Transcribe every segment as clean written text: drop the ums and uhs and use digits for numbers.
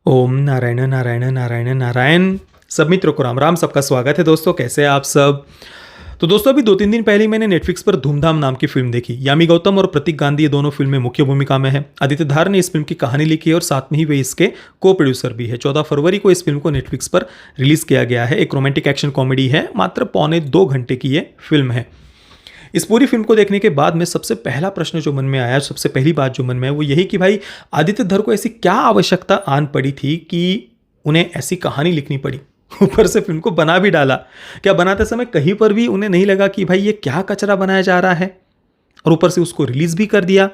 ओम नारायण नारायण नारायण नारायण। सब मित्रों को राम राम। सबका स्वागत है दोस्तों, कैसे हैं आप सब। तो दोस्तों अभी 2-3 दिन पहले ही मैंने नेटफ्लिक्स पर धूमधाम नाम की फिल्म देखी। यामी गौतम और प्रतीक गांधी ये दोनों फिल्म में मुख्य भूमिका में हैं। आदित्य धार ने इस फिल्म की कहानी लिखी है और साथ में ही वे इसके को प्रोड्यूसर भी है। 14 फरवरी को इस फिल्म को नेटफ्लिक्स पर रिलीज किया गया है। एक रोमांटिक एक्शन कॉमेडी है। मात्र 1.25 घंटे की ये फिल्म है। इस पूरी फिल्म को देखने के बाद में सबसे पहला प्रश्न जो मन में आया, सबसे पहली बात जो मन में है वो यही कि भाई आदित्य धर को ऐसी क्या आवश्यकता आन पड़ी थी कि उन्हें ऐसी कहानी लिखनी पड़ी, ऊपर से फिल्म को बना भी डाला। क्या बनाते समय कहीं पर भी उन्हें नहीं लगा कि भाई ये क्या कचरा बनाया जा रहा है, और ऊपर से उसको रिलीज भी कर दिया।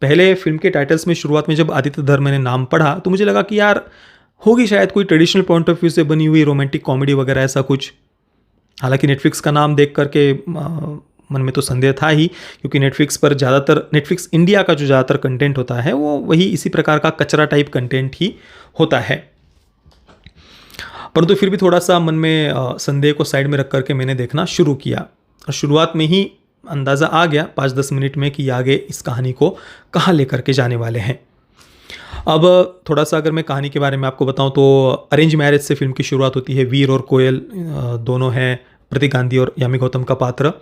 पहले फिल्म के टाइटल्स में शुरुआत में जब आदित्य धर मैंने नाम पढ़ा तो मुझे लगा कि यार होगी शायद कोई ट्रेडिशनल पॉइंट ऑफ व्यू से बनी हुई रोमांटिक कॉमेडी वगैरह ऐसा कुछ। हालांकि नेटफ्लिक्स का नाम देख करके मन में तो संदेह था ही, क्योंकि नेटफ्लिक्स पर ज़्यादातर नेटफ्लिक्स इंडिया का जो ज़्यादातर कंटेंट होता है वो वही इसी प्रकार का कचरा टाइप कंटेंट ही होता है। परंतु फिर भी थोड़ा सा मन में संदेह को साइड में रख करके मैंने देखना शुरू किया, और शुरुआत में ही अंदाज़ा आ गया 5-10 मिनट में कि आगे इस कहानी को कहाँ लेकर के जाने वाले हैं। अब थोड़ा सा अगर मैं कहानी के बारे में आपको बताऊं तो अरेंज मैरिज से फिल्म की शुरुआत होती है। वीर और कोयल दोनों हैं, प्रतीक गांधी और यामी गौतम का पात्र।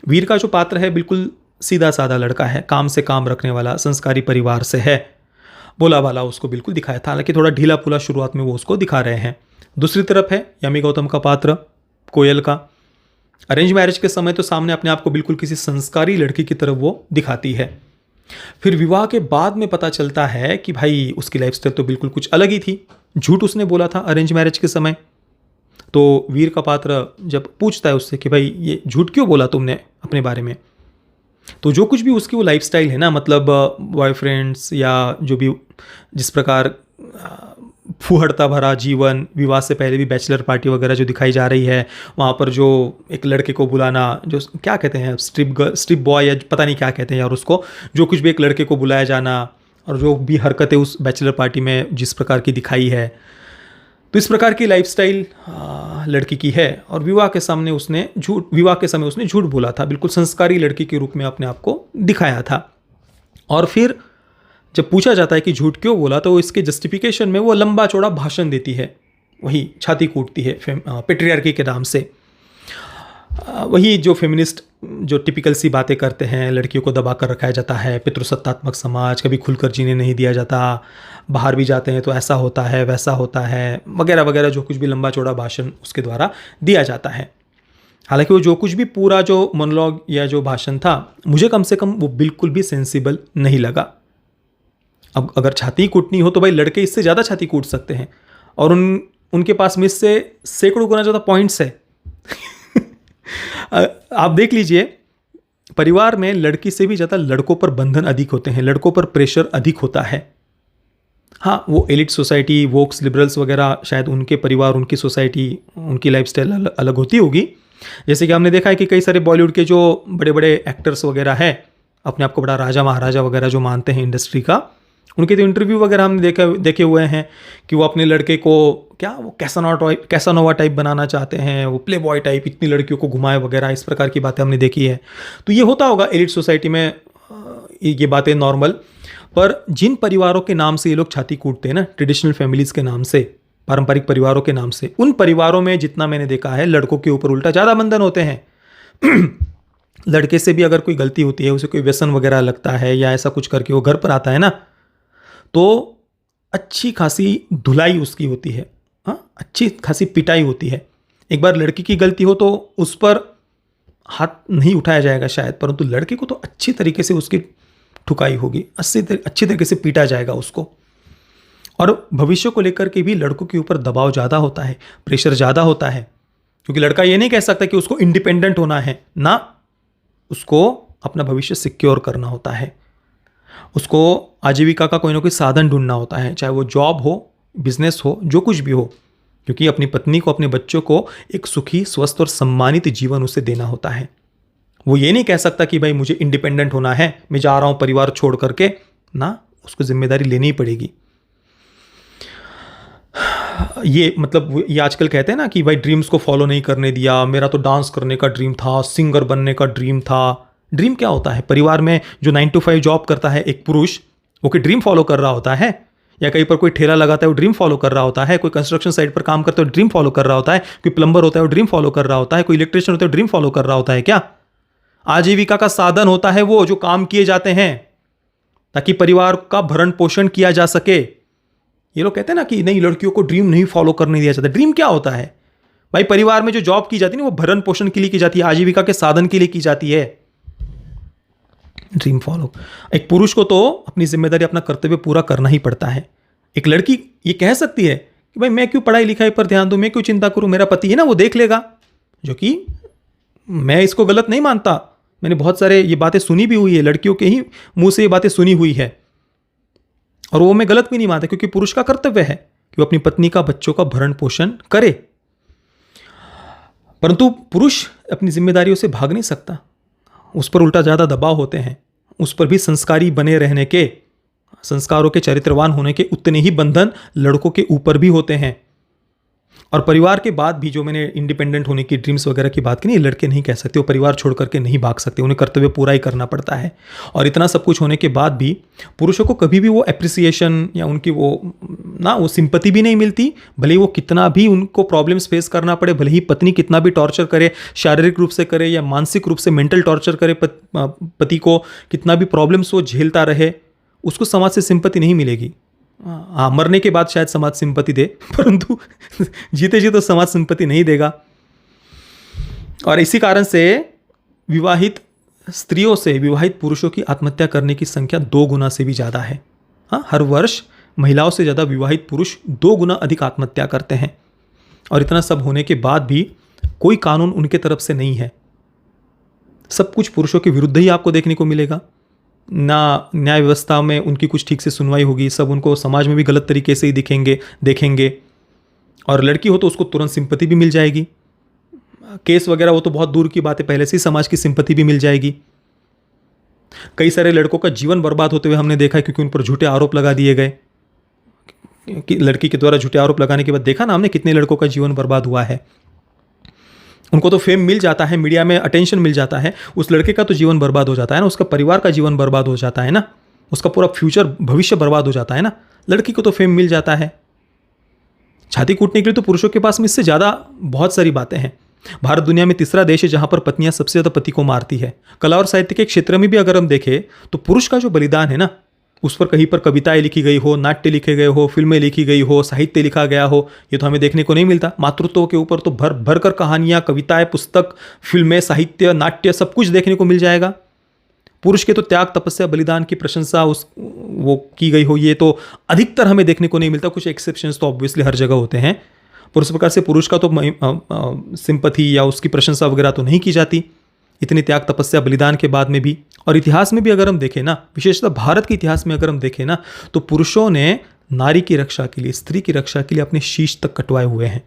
वीर का जो पात्र है बिल्कुल सीधा साधा लड़का है, काम से काम रखने वाला, संस्कारी परिवार से है, बोला वाला उसको बिल्कुल दिखाया था। हालांकि थोड़ा ढीला पुला शुरुआत में वो उसको दिखा रहे हैं। दूसरी तरफ है यामी गौतम का पात्र कोयल का। अरेंज मैरिज के समय तो सामने अपने आप को बिल्कुल किसी संस्कारी लड़की की तरफ वो दिखाती है। फिर विवाह के बाद में पता चलता है कि भाई उसकी लाइफस्टाइल तो बिल्कुल कुछ अलग ही थी। झूठ उसने बोला था अरेंज मैरिज के समय। तो वीर का पात्र जब पूछता है उससे कि भाई ये झूठ क्यों बोला तुमने अपने बारे में, तो जो कुछ भी उसकी वो लाइफस्टाइल है ना, मतलब बॉयफ्रेंड्स या जो भी जिस प्रकार फूहड़ता भरा जीवन, विवाह से पहले भी बैचलर पार्टी वगैरह जो दिखाई जा रही है, वहाँ पर जो एक लड़के को बुलाना, जो क्या कहते हैं स्ट्रिप बॉय या पता नहीं क्या कहते हैं यार उसको, जो कुछ भी एक लड़के को बुलाया जाना और जो भी हरकतें उस बैचलर पार्टी में जिस प्रकार की दिखाई है, तो इस प्रकार की लाइफस्टाइल लड़की की है। और विवाह के समय उसने झूठ बोला था, बिल्कुल संस्कारी लड़की के रूप में अपने आप को दिखाया था। और फिर जब पूछा जाता है कि झूठ क्यों बोला, तो इसके जस्टिफिकेशन में वो लंबा चौड़ा भाषण देती है, वही छाती कूटती है पेट्रियार्की के नाम से। वही जो फेमिनिस्ट जो टिपिकल सी बातें करते हैं, लड़कियों को दबा कर रखा जाता है, पितृसत्तात्मक समाज, कभी खुलकर जीने नहीं दिया जाता, बाहर भी जाते हैं तो ऐसा होता है वैसा होता है वगैरह वगैरह, जो कुछ भी लंबा चौड़ा भाषण उसके द्वारा दिया जाता है। हालांकि वो जो कुछ भी पूरा जो मोनोलॉग या जो भाषण था, मुझे कम से कम वो बिल्कुल भी सेंसिबल नहीं लगा। अब अगर छाती कूटनी हो तो भाई लड़के इससे ज़्यादा छाती कूट सकते हैं, और उनके पास में इससे सैकड़ों गुना ज़्यादा पॉइंट्स है। आप देख लीजिए, परिवार में लड़की से भी ज़्यादा लड़कों पर बंधन अधिक होते हैं, लड़कों पर प्रेशर अधिक होता है। हाँ, वो एलिट सोसाइटी, वोक्स, लिबरल्स वगैरह, शायद उनके परिवार, उनकी सोसाइटी, उनकी लाइफस्टाइल अलग होती होगी। जैसे कि हमने देखा है कि कई सारे बॉलीवुड के जो बड़े बड़े एक्टर्स वगैरह हैं, अपने आप को बड़ा राजा महाराजा वगैरह जो मानते हैं इंडस्ट्री का, उनके तो इंटरव्यू वगैरह हमने देखे हुए हैं कि वो अपने लड़के को क्या वो कैसानोवा टाइप बनाना चाहते हैं, वो प्ले बॉय टाइप, इतनी लड़कियों को घुमाए वगैरह, इस प्रकार की बातें हमने देखी है। तो ये होता होगा एलिट सोसाइटी में, ये बातें नॉर्मल। पर जिन परिवारों के नाम से ये लोग छाती कूटते हैं ना, ट्रेडिशनल फैमिलीज़ के नाम से, पारंपरिक परिवारों के नाम से, उन परिवारों में जितना मैंने देखा है लड़कों के ऊपर उल्टा ज़्यादा बंधन होते हैं। लड़के से भी अगर कोई गलती होती है, उसे कोई व्यसन वगैरह लगता है या ऐसा कुछ करके वो घर पर आता है ना, तो अच्छी खासी धुलाई उसकी होती है। हाँ, अच्छी खासी पिटाई होती है। एक बार लड़की की गलती हो तो उस पर हाथ नहीं उठाया जाएगा शायद, परंतु लड़के को तो अच्छी तरीके से उसकी ठुकाई होगी, अच्छी तरीके से पीटा जाएगा उसको। और भविष्य को लेकर के भी लड़कों के ऊपर दबाव ज़्यादा होता है, प्रेशर ज़्यादा होता है, क्योंकि लड़का ये नहीं कह सकता कि उसको इंडिपेंडेंट होना है ना, उसको अपना भविष्य सिक्योर करना होता है, उसको आजीविका का कोई ना कोई साधन ढूंढना होता है, चाहे वो जॉब हो, बिजनेस हो, जो कुछ भी हो, क्योंकि अपनी पत्नी को, अपने बच्चों को एक सुखी, स्वस्थ और सम्मानित जीवन उसे देना होता है। वो ये नहीं कह सकता कि भाई मुझे इंडिपेंडेंट होना है, मैं जा रहा हूँ परिवार छोड़ करके, ना, उसको जिम्मेदारी लेनी ही पड़ेगी। ये मतलब ये आजकल कहते हैं ना कि भाई ड्रीम्स को फॉलो नहीं करने दिया, मेरा तो डांस करने का ड्रीम था, सिंगर बनने का ड्रीम था। ड्रीम क्या होता है? परिवार में जो 9 to 5 जॉब करता है एक पुरुष, वो कि ड्रीम फॉलो कर रहा होता है, या कहीं पर कोई ठेला लगाता है वो ड्रीम फॉलो कर रहा होता है, कोई कंस्ट्रक्शन साइट पर काम करता है वो ड्रीम फॉलो कर रहा होता है, कोई प्लम्बर होता है वो ड्रीम फॉलो कर रहा होता है, कोई इलेक्ट्रिशियन होता है वो ड्रीम फॉलो कर रहा होता है क्या? आजीविका का साधन होता है वो जो काम किए जाते हैं ताकि परिवार का भरण पोषण किया जा सके। ये लोग कहते हैं ना कि नहीं, लड़कियों को ड्रीम नहीं फॉलो करने दिया जाता। ड्रीम क्या होता है भाई? परिवार में जो जॉब की जाती है ना, वो भरण पोषण के लिए की जाती है, आजीविका के साधन के लिए की जाती है। ड्रीम फॉलो, एक पुरुष को तो अपनी जिम्मेदारी, अपना कर्तव्य पूरा करना ही पड़ता है। एक लड़की ये कह सकती है कि भाई मैं क्यों पढ़ाई लिखाई पर ध्यान दूं, मैं क्यों चिंता करूं, मेरा पति है ना वो देख लेगा, जो कि मैं इसको गलत नहीं मानता। मैंने बहुत सारे ये बातें सुनी भी हुई है, लड़कियों के ही मुंह से ये बातें सुनी हुई है, और वो मैं गलत भी नहीं मानता, क्योंकि पुरुष का कर्तव्य है कि वो अपनी पत्नी का, बच्चों का भरण पोषण करे। परंतु पुरुष अपनी जिम्मेदारियों से भाग नहीं सकता, उस पर उल्टा ज़्यादा दबाव होते हैं, उस पर भी संस्कारी बने रहने के, संस्कारों के, चरित्रवान होने के उतने ही बंधन लड़कों के ऊपर भी होते हैं। और परिवार के बाद भी, जो मैंने इंडिपेंडेंट होने की, ड्रीम्स वगैरह की बात की, नहीं, लड़के नहीं कह सकते, वो परिवार छोड़ करके नहीं भाग सकते, उन्हें कर्तव्य पूरा ही करना पड़ता है। और इतना सब कुछ होने के बाद भी पुरुषों को कभी भी वो एप्रिसिएशन या उनकी वो सिंपैथी भी नहीं मिलती, भले ही वो कितना भी उनको प्रॉब्लम्स फेस करना पड़े, भले ही पत्नी कितना भी टॉर्चर करे, शारीरिक रूप से करे या मानसिक रूप से मेंटल टॉर्चर करे, पति को कितना भी प्रॉब्लम्स वो झेलता रहे, उसको समाज से सिंपैथी नहीं मिलेगी। हाँ, मरने के बाद शायद समाज सिंपैथी दे, परंतु जीते जी तो समाज सिंपैथी नहीं देगा। और इसी कारण से विवाहित स्त्रियों से विवाहित पुरुषों की आत्महत्या करने की संख्या 2 गुना से भी ज़्यादा है। हाँ, हर वर्ष महिलाओं से ज़्यादा विवाहित पुरुष 2 गुना अधिक आत्महत्या करते हैं। और इतना सब होने के बाद भी कोई कानून उनके तरफ से नहीं है, सब कुछ पुरुषों के विरुद्ध ही आपको देखने को मिलेगा। ना न्याय व्यवस्था में उनकी कुछ ठीक से सुनवाई होगी, सब उनको समाज में भी गलत तरीके से ही देखेंगे। और लड़की हो तो उसको तुरंत सिंपैथी भी मिल जाएगी, केस वगैरह वो तो बहुत दूर की बात है, पहले से ही समाज की सिंपैथी भी मिल जाएगी। कई सारे लड़कों का जीवन बर्बाद होते हुए हमने देखा है, क्योंकि उन पर झूठे आरोप लगा दिए गए। कि लड़की के द्वारा झूठे आरोप लगाने के बाद देखा ना हमने कितने लड़कों का जीवन बर्बाद हुआ है। उनको तो फेम मिल जाता है, मीडिया में अटेंशन मिल जाता है, उस लड़के का तो जीवन बर्बाद हो जाता है ना, उसका परिवार का जीवन बर्बाद हो जाता है ना, उसका पूरा फ्यूचर, भविष्य बर्बाद हो जाता है ना। लड़की को तो फेम मिल जाता है। छाती कूटने के लिए तो पुरुषों के पास में इससे ज़्यादा बहुत सारी बातें हैं। भारत दुनिया में तीसरा देश है जहां पर पत्नियां सबसे ज़्यादा पति को मारती है। कला और साहित्य के क्षेत्र में भी अगर हम देखें तो पुरुष का जो बलिदान है ना, उस पर कहीं पर कविताएं लिखी गई हो, नाट्य लिखे गए हो, फिल्में लिखी गई हो, साहित्य लिखा गया हो, ये तो हमें देखने को नहीं मिलता। मातृत्व के ऊपर तो भर भर कर कहानियाँ, कविताएं, पुस्तक, फिल्में, साहित्य, नाट्य सब कुछ देखने को मिल जाएगा। पुरुष के तो त्याग, तपस्या, बलिदान की प्रशंसा वो की गई हो, ये तो अधिकतर हमें देखने को नहीं मिलता। कुछ एक्सेप्शंस तो ऑब्वियसली हर जगह होते हैं, पर उस प्रकार से पुरुष का तो सिंपैथी या उसकी प्रशंसा वगैरह तो नहीं की जाती, इतनी त्याग, तपस्या, बलिदान के बाद में भी। और इतिहास में भी अगर हम देखें ना, विशेषतः भारत के इतिहास में अगर हम देखें ना, तो पुरुषों ने नारी की रक्षा के लिए, स्त्री की रक्षा के लिए अपने शीश तक कटवाए हुए हैं।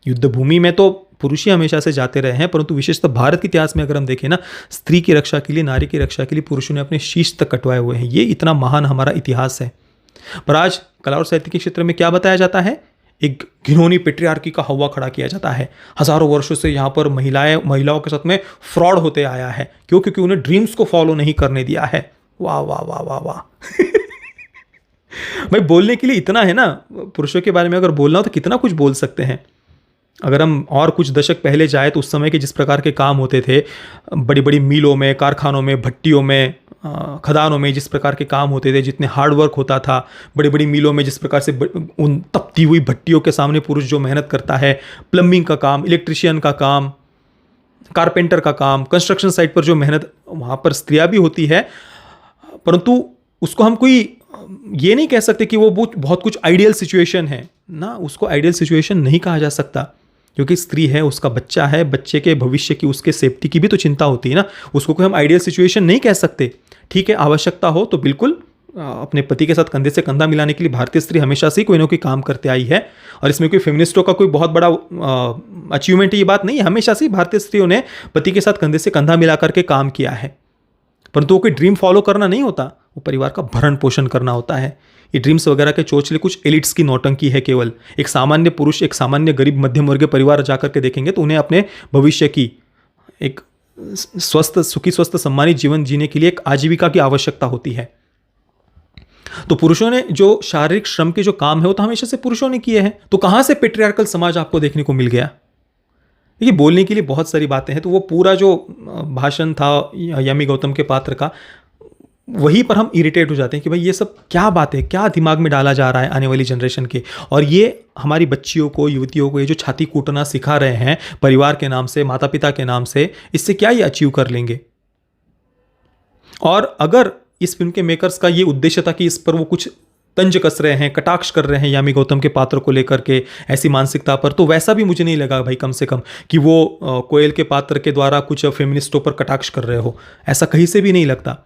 युद्ध भूमि में तो पुरुष ही हमेशा से जाते रहे हैं, परंतु विशेषतः भारत के इतिहास में अगर हम देखें ना, स्त्री की रक्षा के लिए, नारी की रक्षा के लिए पुरुषों ने अपने शीश तक कटवाए हुए हैं। ये इतना महान हमारा इतिहास है। पर आज कला और साहित्य के क्षेत्र में क्या बताया जाता है? एक घिनौनी पेट्रियार्की का हवा खड़ा किया जाता है। हजारों वर्षों से यहाँ पर महिलाओं के साथ में फ्रॉड होते आया है। क्यों? क्योंकि उन्हें ड्रीम्स को फॉलो नहीं करने दिया है। वाह वाह वाह वाह वाह। भाई बोलने के लिए इतना है ना, पुरुषों के बारे में अगर बोलना हो तो कितना कुछ बोल सकते हैं। अगर हम और कुछ दशक पहले जाए तो उस समय के जिस प्रकार के काम होते थे, बड़ी बड़ी मिलों में, कारखानों में, भट्टियों में, खदानों में जिस प्रकार के काम होते थे, जितने हार्ड वर्क होता था, बड़ी बड़ी मिलों में जिस प्रकार से उन तपती हुई भट्टियों के सामने पुरुष जो मेहनत करता है, प्लम्बिंग का काम, इलेक्ट्रिशियन का काम, कारपेंटर का काम, कंस्ट्रक्शन साइट पर जो मेहनत, वहाँ पर स्त्रियाँ भी होती है। परंतु उसको हम कोई ये नहीं कह सकते कि वो बहुत कुछ आइडियल सिचुएशन है ना, उसको आइडियल सिचुएशन नहीं कहा जा सकता, क्योंकि स्त्री है, उसका बच्चा है, बच्चे के भविष्य की, उसके सेफ्टी की भी तो चिंता होती है ना। उसको कोई हम आइडियल सिचुएशन नहीं कह सकते। ठीक है, आवश्यकता हो तो बिल्कुल अपने पति के साथ कंधे से कंधा मिलाने के लिए भारतीय स्त्री हमेशा से ही कोई ना कोई काम करते आई है, और इसमें कोई फेमिनिस्टों का कोई बहुत बड़ा अचीवमेंट ये बात नहीं है। हमेशा से ही भारतीय स्त्रियों ने पति के साथ कंधे से कंधा मिला करके काम किया है। परंतु वो कोई ड्रीम फॉलो करना नहीं होता, वो परिवार का भरण पोषण करना होता है। ये ड्रीम्स वगैरह के चोचले कुछ एलिट्स की नौटंकी है केवल। एक सामान्य पुरुष, एक सामान्य गरीब मध्यम वर्गीय परिवार जाकर के देखेंगे तो उन्हें अपने भविष्य की एक स्वस्थ, सुखी, स्वस्थ, सम्मानित जीवन जीने के लिए एक आजीविका की आवश्यकता होती है। तो पुरुषों ने जो शारीरिक श्रम के जो काम है वो तो हमेशा से पुरुषों ने किए हैं, तो कहाँ से पेट्रियार्कल समाज आपको देखने को मिल गया? देखिए, बोलने के लिए बहुत सारी बातें हैं, तो वो पूरा जो भाषण था यामी गौतम के पात्र का, वहीं पर हम इरिटेट हो जाते हैं कि भाई ये सब क्या बात है, क्या दिमाग में डाला जा रहा है आने वाली जनरेशन के। और ये हमारी बच्चियों को, युवतियों को ये जो छाती कूटना सिखा रहे हैं परिवार के नाम से, माता पिता के नाम से, इससे क्या ये अचीव कर लेंगे? और अगर इस फिल्म के मेकर्स का ये उद्देश्य था कि इस पर वो कुछ तंज कस रहे हैं, कटाक्ष कर रहे हैं यामी गौतम के पात्र को लेकर के, ऐसी मानसिकता पर, तो वैसा भी मुझे नहीं लगा भाई कम से कम कि वो कोयल के पात्र के द्वारा कुछ फेमिनिस्टों पर कटाक्ष कर रहे हो, ऐसा कहीं से भी नहीं लगता।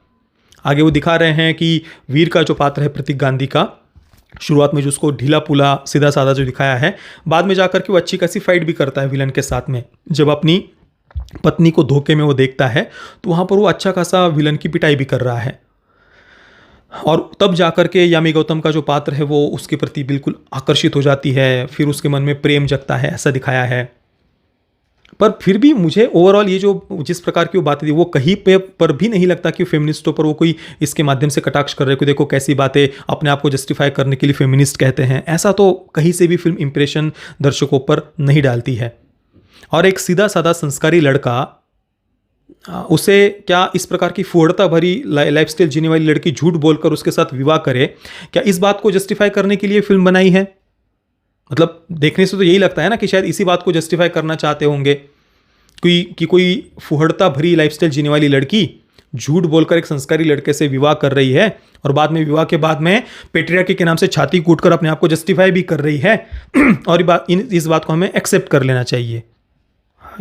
आगे वो दिखा रहे हैं कि वीर का जो पात्र है प्रतीक गांधी का, शुरुआत में जो उसको ढीला पुला सीधा साधा जो दिखाया है, बाद में जाकर के वो अच्छी खासी फाइट भी करता है विलन के साथ में। जब अपनी पत्नी को धोखे में वो देखता है तो वहाँ पर वो अच्छा खासा विलन की पिटाई भी कर रहा है, और तब जाकर के यामी गौतम का जो पात्र है वो उसके प्रति बिल्कुल आकर्षित हो जाती है, फिर उसके मन में प्रेम जगता है, ऐसा दिखाया है। पर फिर भी मुझे ओवरऑल ये जो जिस प्रकार की वो बातें थी, वो कहीं पे पर भी नहीं लगता कि फेमिनिस्टों पर वो कोई इसके माध्यम से कटाक्ष कर रहे कि देखो कैसी बातें अपने आप को जस्टिफाई करने के लिए फेमिनिस्ट कहते हैं, ऐसा तो कहीं से भी फिल्म इंप्रेशन दर्शकों पर नहीं डालती है। और एक सीधा साधा संस्कारी लड़का, उसे क्या इस प्रकार की फुहड़ता भरी लाइफस्टाइल जीने वाली लड़की झूठ बोलकर उसके साथ विवाह करे, क्या इस बात को जस्टिफाई करने के लिए फिल्म बनाई है? मतलब देखने से तो यही लगता है ना कि शायद इसी बात को जस्टिफाई करना चाहते होंगे कोई फुहड़ता भरी लाइफस्टाइल जीने वाली लड़की झूठ बोलकर एक संस्कारी लड़के से विवाह कर रही है, और बाद में विवाह के बाद में पेट्रियार्की के नाम से छाती कूटकर अपने आप को जस्टिफाई भी कर रही है और इस बात को हमें एक्सेप्ट कर लेना चाहिए।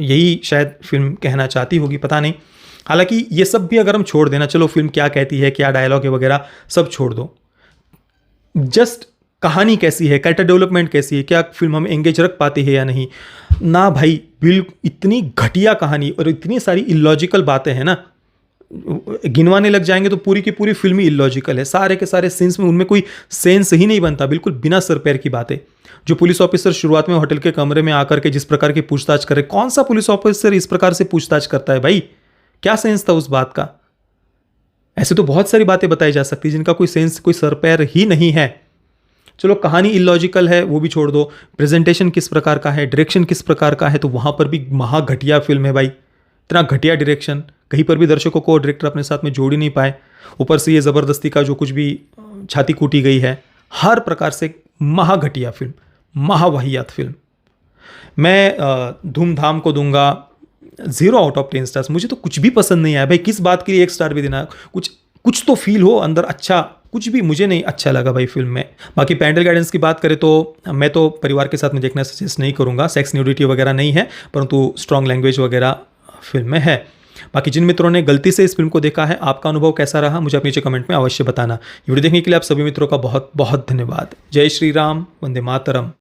यही शायद फिल्म कहना चाहती होगी, पता नहीं। हालांकि ये सब भी अगर हम छोड़ देना, चलो फिल्म क्या कहती है, क्या डायलॉग है वगैरह सब छोड़ दो, जस्ट कहानी कैसी है, कैरेक्टर डेवलपमेंट कैसी है, क्या फिल्म हमें एंगेज रख पाती है या नहीं ना भाई। बिल्कुल इतनी घटिया कहानी और इतनी सारी इलॉजिकल बातें हैं ना, गिनवाने लग जाएंगे तो पूरी की पूरी फिल्म ही इलॉजिकल है। सारे के सारे सीन्स में उनमें कोई सेंस ही नहीं बनता, बिल्कुल बिना सर पैर की बातें। जो पुलिस ऑफिसर शुरुआत में होटल के कमरे में आकर के जिस प्रकार की पूछताछ करे, कौन सा पुलिस ऑफिसर इस प्रकार से पूछताछ करता है भाई? क्या सेंस था उस बात का? ऐसे तो बहुत सारी बातें बताई जा सकती जिनका कोई सेंस, कोई सर पैर ही नहीं है। चलो कहानी इलॉजिकल है वो भी छोड़ दो, प्रेजेंटेशन किस प्रकार का है, डायरेक्शन किस प्रकार का है, तो वहाँ पर भी महा घटिया फिल्म है भाई। इतना घटिया डायरेक्शन, कहीं पर भी दर्शकों को डायरेक्टर अपने साथ में जोड़ ही नहीं पाए। ऊपर से ये ज़बरदस्ती का जो कुछ भी छाती कूटी गई है, हर प्रकार से महा घटिया फिल्म, महा वाहियात फिल्म। मैं धूमधाम को दूंगा 0 आउट ऑफ 10 स्टार्स। मुझे तो कुछ भी पसंद नहीं आया भाई, किस बात के लिए 1 स्टार भी देना? कुछ तो फील हो अंदर, अच्छा कुछ भी मुझे नहीं अच्छा लगा भाई फिल्म में। बाकी पेरेंटल गाइडेंस की बात करें तो मैं तो परिवार के साथ में देखना सजेस्ट नहीं करूँगा। सेक्स न्यूडिटी वगैरह नहीं है, परंतु स्ट्रॉन्ग लैंग्वेज वगैरह फिल्म में है। बाकी जिन मित्रों ने गलती से इस फिल्म को देखा है, आपका अनुभव कैसा रहा मुझे अपने नीचे कमेंट में अवश्य बताना। वीडियो देखने के लिए आप सभी मित्रों का बहुत बहुत धन्यवाद। जय श्री राम, वंदे मातरम।